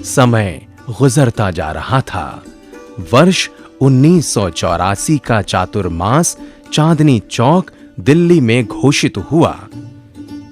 समय गुजरता जा रहा था। वर्ष 1984 का चातुर्मास चांदनी चौक दिल्ली में घोषित हुआ।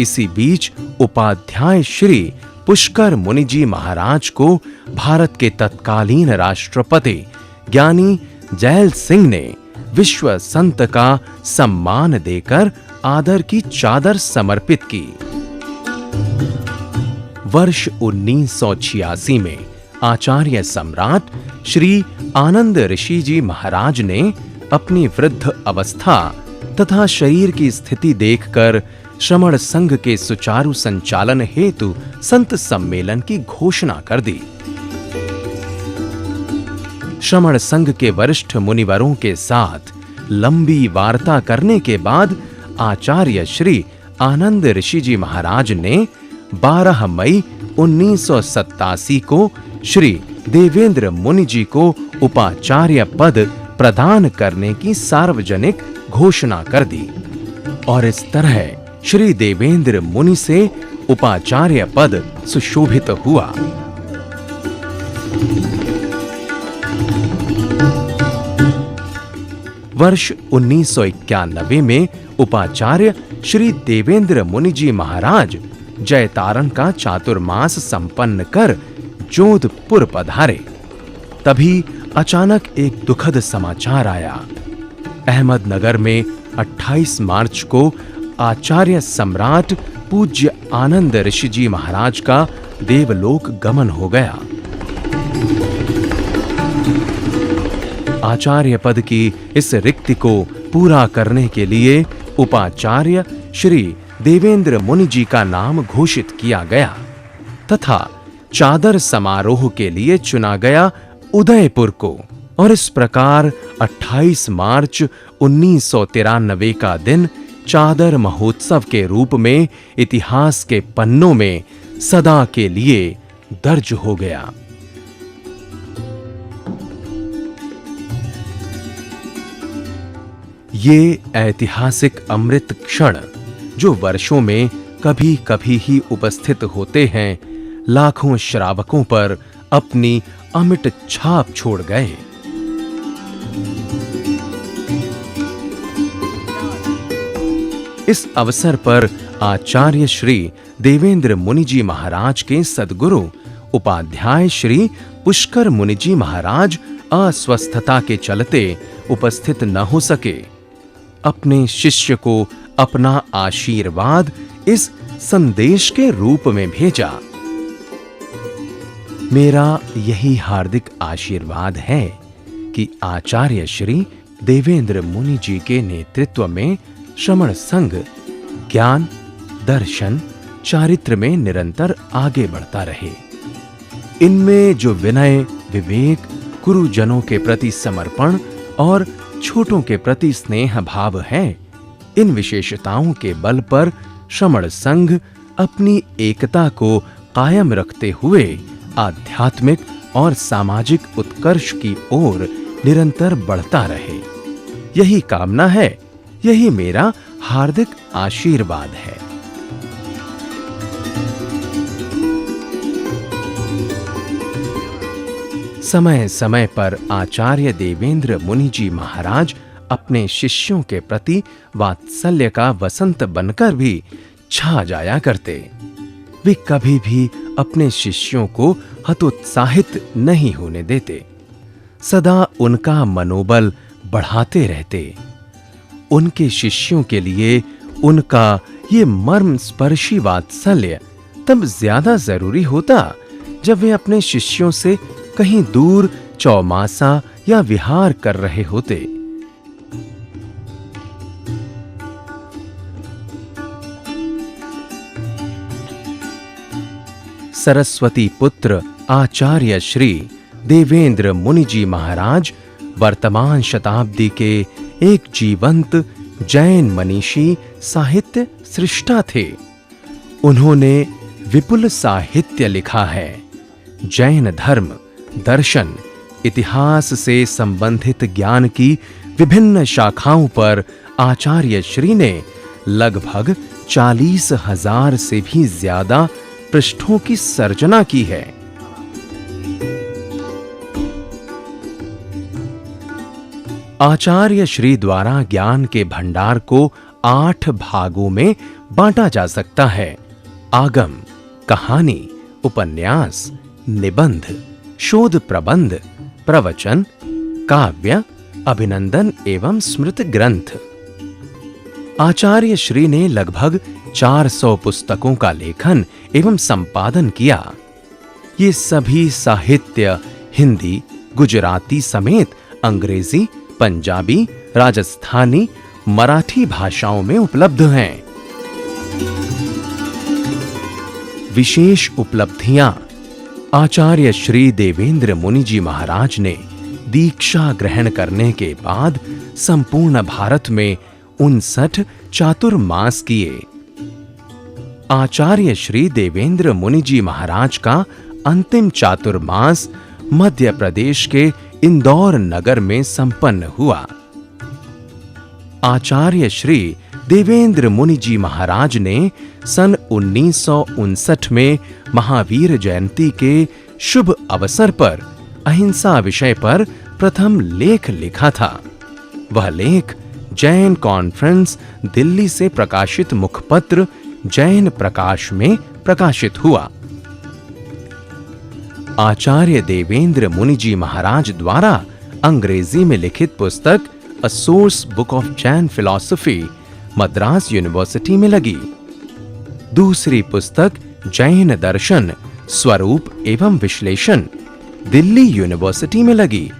इसी बीच उपाध्याय श्री पुष्कर मुनि जी महाराज को भारत के तत्कालीन राष्ट्रपति ज्ञानी जैल सिंह ने विश्व संत का सम्मान देकर आदर की चादर समर्पित की। वर्ष 1986 में आचार्य सम्राट श्री आनंद ऋषि जी महाराज ने अपनी वृद्ध अवस्था तथा शरीर की स्थिति देखकर श्रमण संघ के सुचारू संचालन हेतु संत सम्मेलन की घोषणा कर दी। श्रमण संघ के वरिष्ठ मुनिवरों के साथ लंबी वार्ता करने के बाद आचार्य श्री आनंद ऋषि जी महाराज ने 12 मई 1987 को श्री देवेंद्र मुनि जी को उपाचार्य पद प्रदान करने की सार्वजनिक घोषणा कर दी और इस तरह श्री देवेंद्र मुनि से उपाचार्य पद सुशोभित हुआ। वर्ष 1991 में उपाचार्य श्री देवेंद्र मुनि जी महाराज जयतारण का चातुर्मास संपन्न कर जोधपुर पधारे। तभी अचानक एक दुखद समाचार आया। अहमदनगर में 28 मार्च को आचार्य सम्राट पूज्य आनंद ऋषि जी महाराज का देवलोक गमन हो गया। आचार्य पद की इस रिक्ति को पूरा करने के लिए उपाचार्य श्री देवेंद्र मुनि जी का नाम घोषित किया गया तथा चादर समारोह के लिए चुना गया उदयपुर को, और इस प्रकार 28 मार्च 1993 का दिन चादर महोत्सव के रूप में इतिहास के पन्नों में सदा के लिए दर्ज हो गया। ये ऐतिहासिक अमृत क्षण जो वर्षों में कभी-कभी ही उपस्थित होते हैं, लाखों श्रावकों पर अपनी अमिट छाप छोड़ गए। इस अवसर पर आचार्य श्री देवेंद्र मुनि जी महाराज के सद्गुरु उपाध्याय श्री पुष्कर मुनि जी महाराज अस्वस्थता के चलते उपस्थित न हो सके। अपने शिष्य को अपना आशीर्वाद इस संदेश के रूप में भेजा। मेरा यही हार्दिक आशीर्वाद है कि आचार्य श्री देवेंद्र मुनि जी के नेतृत्व में श्रमण संघ ज्ञान, दर्शन, चारित्र में निरंतर आगे बढ़ता रहे। इनमें जो विनय, विवेक, गुरुजनों के प्रति समर्पण और छोटों के प्रति स्नेह भाव है, इन विशेषताओं के बल पर श्रमण संघ अपनी एकता को कायम रखते हुए आध्यात्मिक और सामाजिक उत्कर्ष की ओर निरंतर बढ़ता रहे। यही कामना है, यही मेरा हार्दिक आशीर्वाद है। समय समय पर आचार्य देवेंद्र मुनि जी महाराज अपने शिष्यों के प्रति वात्सल्य का वसंत बनकर भी छा जाया करते। वे कभी भी अपने शिष्यों को हतोत्साहित नहीं होने देते, सदा उनका मनोबल बढ़ाते रहते। उनके शिष्यों के लिए उनका ये मर्म स्पर्शी वात्सल्य तब ज्यादा जरूरी होता जब वे अपने शिष्यों से कहीं दूर चौमासा या विहार कर रहे होते। सरस्वती पुत्र आचार्य श्री देवेंद्र मुनि जी महाराज वर्तमान शताब्दी के एक जीवंत जैन मनीषी साहित्य सृष्टा थे। उन्होंने विपुल साहित्य लिखा है। जैन धर्म, दर्शन, इतिहास से संबंधित ज्ञान की विभिन्न शाखाओं पर आचार्य श्री ने लगभग 40,000 से भी ज्यादा पृष्ठों की सर्जना की है। आचार्य श्री द्वारा ज्ञान के भंडार को 8 भागों में बांटा जा सकता है। आगम, कहानी, उपन्यास, निबंध, शोध प्रबंध, प्रवचन, काव्य, अभिनंदन एवं स्मृत ग्रंथ। आचार्य श्री ने लगभग 400 पुस्तकों का लेखन एवं संपादन किया। ये सभी साहित्य हिंदी, गुजराती समेत अंग्रेजी, पंजाबी, राजस्थानी, मराठी भाषाओं में उपलब्ध हैं। विशेष उपलब्धियां। आचार्य श्री देवेंद्र मुनि जी महाराज ने दीक्षा ग्रहण करने के बाद संपूर्ण भारत में 59 चातुर्मास किए। आचार्य श्री देवेंद्र मुनि जी महाराज का अंतिम चातुर्मास मध्य प्रदेश के इंदौर नगर में संपन्न हुआ। आचार्य श्री देवेंद्र मुनि जी महाराज ने सन 1959 में महावीर जयंती के शुभ अवसर पर अहिंसा विषय पर प्रथम लेख लिखा था। वह लेख जैन कॉन्फ्रेंस दिल्ली से प्रकाशित मुखपत्र जैन प्रकाश में प्रकाशित हुआ। आचार्य देवेंद्र मुनि जी महाराज द्वारा अंग्रेजी में लिखित पुस्तक a source book of Jain philosophy Madras university में लगी। दूसरी पुस्तक जैन दर्शन स्वरूप एवं विश्लेषण दिल्ली यूनिवर्सिटी में लगी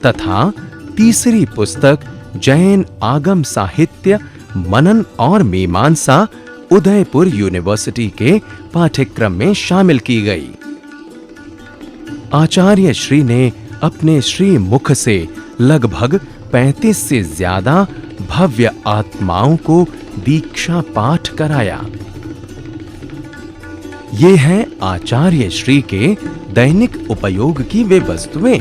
तथा तीसरी पुस्तक जैन आगम साहित्य मनन और मीमांसा उदयपुर यूनिवर्सिटी के पाठ्यक्रम में शामिल की गई। आचार्य श्री ने अपने श्री मुख से लगभग 35 से ज्यादा भव्य आत्माओं को दीक्षा पाठ कराया। ये हैं आचार्य श्री के दैनिक उपयोग की वे वस्तुएं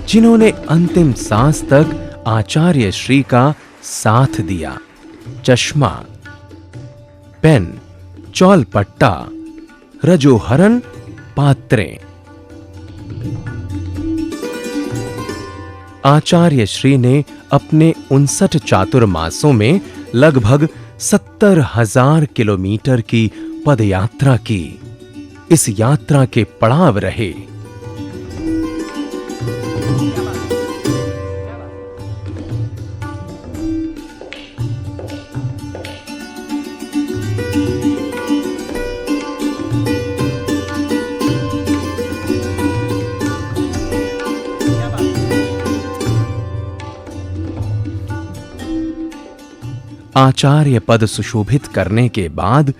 जिन्होंने अंतिम सांस तक आचार्य श्री का साथ दिया। चश्मा, पेन, चौलपट्टा, रजोहरन, पात्रें। आचार्य श्री ने अपने 59 चातुर्मासों में लगभग 70,000 किलोमीटर की पदयात्रा की। इस यात्रा के पड़ाव रहे आचार्य पद सुशोभित करने के बाद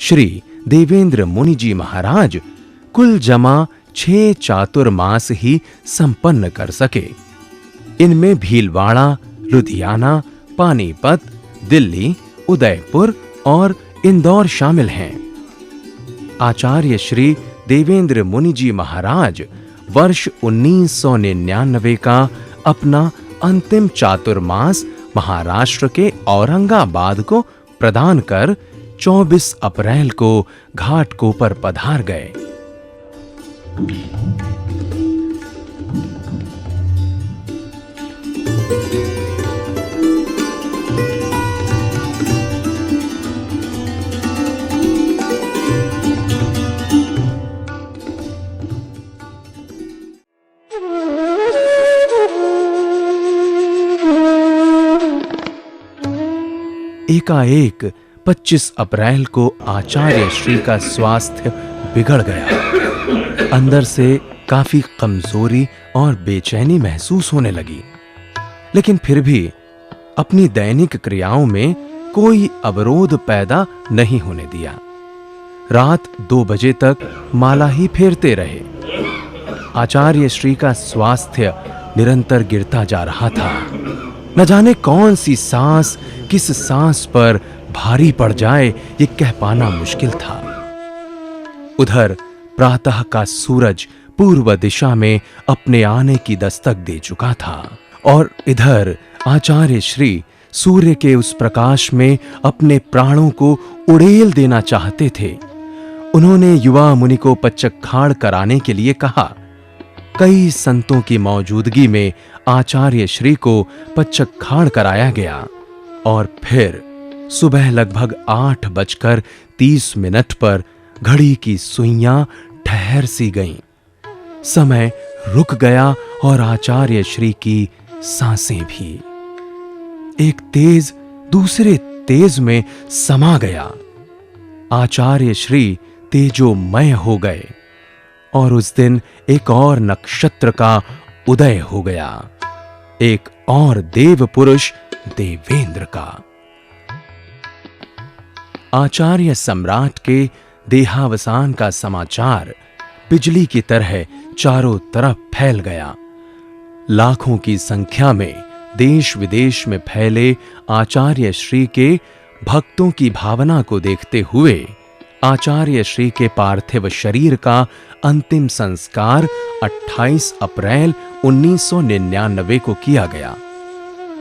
श्री देवेंद्र मुनि जी महाराज कुल जमा 6 चातुर्मास ही संपन्न कर सके। इनमें भीलवाड़ा, लुधियाना, पानीपत, दिल्ली, उदयपुर और इंदौर शामिल हैं। आचार्य श्री देवेंद्र मुनि जी महाराज वर्ष 1999 का अपना अंतिम चातुर्मास महाराष्ट्र के औरंगाबाद को प्रदान कर 24 अप्रैल को घाटकोपर पधार गए। एकाएक 25 अप्रैल को आचार्य श्री का स्वास्थ्य बिगड़ गया। अंदर से काफी कमजोरी और बेचैनी महसूस होने लगी, लेकिन फिर भी अपनी दैनिक क्रियाओं में कोई अवरोध पैदा नहीं होने दिया। रात 2 बजे तक माला ही फेरते रहे। आचार्य श्री का स्वास्थ्य निरंतर गिरता जा रहा था। न जाने कौन सी सांस किस सांस पर भारी पड़ जाए ये कह पाना मुश्किल था। उधर प्रातः का सूरज पूर्व दिशा में अपने आने की दस्तक दे चुका था और इधर आचार्य श्री सूर्य के उस प्रकाश में अपने प्राणों को उड़ेल देना चाहते थे। उन्होंने युवा मुनि को पचक्खाड़ कराने के लिए कहा। कई संतों की मौजूदगी में आचार्य श्री को पच्चखाड़ कराया गया और फिर सुबह लगभग 8:30 पर घड़ी की सुइयां ठहर सी गईं। समय रुक गया और आचार्य श्री की सांसें भी एक तेज दूसरे तेज में समा गया। आचार्य श्री तेजोमय हो गए और उस दिन एक और नक्षत्र का उदय हो गया, एक और देव पुरुष देवेंद्र का। आचार्य सम्राट के देहावसान का समाचार बिजली की तरह चारों तरफ फैल गया। लाखों की संख्या में देश विदेश में फैले आचार्य श्री के भक्तों की भावना को देखते हुए आचार्य श्री के पार्थिव शरीर का अंतिम संस्कार 28 अप्रैल 1999 को किया गया।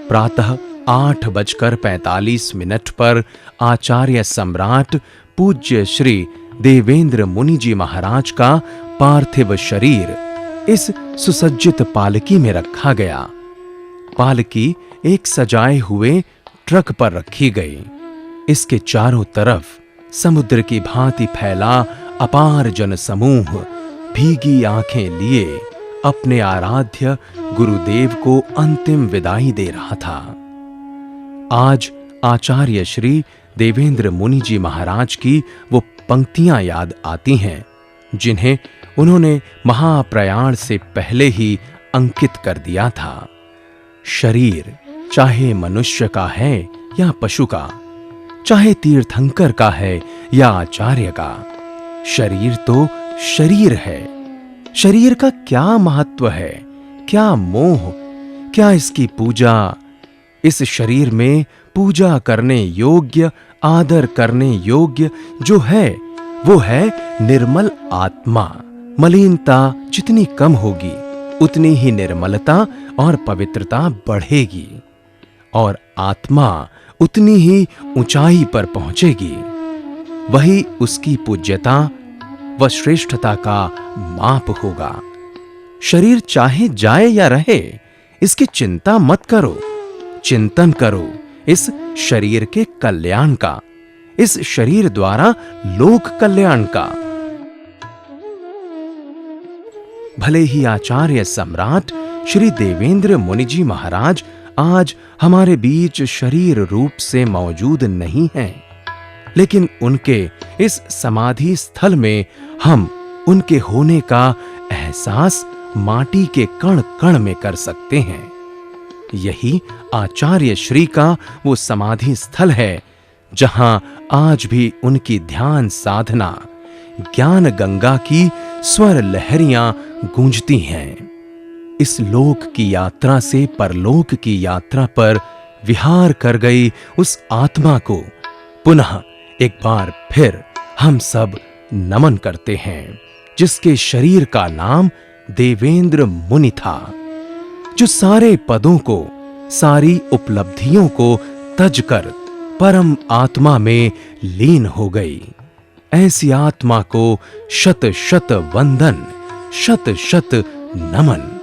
प्रातः 8:45 पर आचार्य सम्राट पूज्य श्री देवेंद्र मुनि जी महाराज का पार्थिव शरीर इस सुसज्जित पालकी में रखा गया। पालकी एक सजाए हुए ट्रक पर रखी गई। इसके चारों तरफ समुद्र की भांति फैला अपार जन समूह भीगी आंखें लिए अपने आराध्य गुरुदेव को अंतिम विदाई दे रहा था। आज आचार्य श्री देवेंद्र मुनि जी महाराज की वो पंक्तियां याद आती हैं जिन्हें उन्होंने महाप्रयाण से पहले ही अंकित कर दिया था। शरीर चाहे मनुष्य का है या पशु का, चाहे तीर्थंकर का है या आचार्य का, शरीर तो शरीर है। शरीर का क्या महत्व है, क्या मोह, क्या इसकी पूजा। इस शरीर में पूजा करने योग्य, आदर करने योग्य जो है वो है निर्मल आत्मा। मलिनता जितनी कम होगी उतनी ही निर्मलता और पवित्रता बढ़ेगी और आत्मा उतनी ही ऊंचाई पर पहुंचेगी। वही उसकी पूज्यता व श्रेष्ठता का माप होगा। शरीर चाहे जाए या रहे, इसकी चिंता मत करो। चिंतन करो इस शरीर के कल्याण का, इस शरीर द्वारा लोक कल्याण का। भले ही आचार्य सम्राट श्री देवेंद्र मुनि जी महाराज आज हमारे बीच शरीर रूप से मौजूद नहीं हैं, लेकिन उनके इस समाधि स्थल में हम उनके होने का एहसास माटी के कण कण में कर सकते हैं। यही आचार्य श्री का वो समाधि स्थल है जहां आज भी उनकी ध्यान साधना ज्ञान गंगा की स्वर लहरियां गूंजती हैं। इस लोक की यात्रा से परलोक की यात्रा पर विहार कर गई उस आत्मा को पुनः एक बार फिर हम सब नमन करते हैं, जिसके शरीर का नाम देवेंद्र मुनि था, जो सारे पदों को, सारी उपलब्धियों को तजकर परम आत्मा में लीन हो गई। ऐसी आत्मा को शत शत वंदन, शत शत नमन।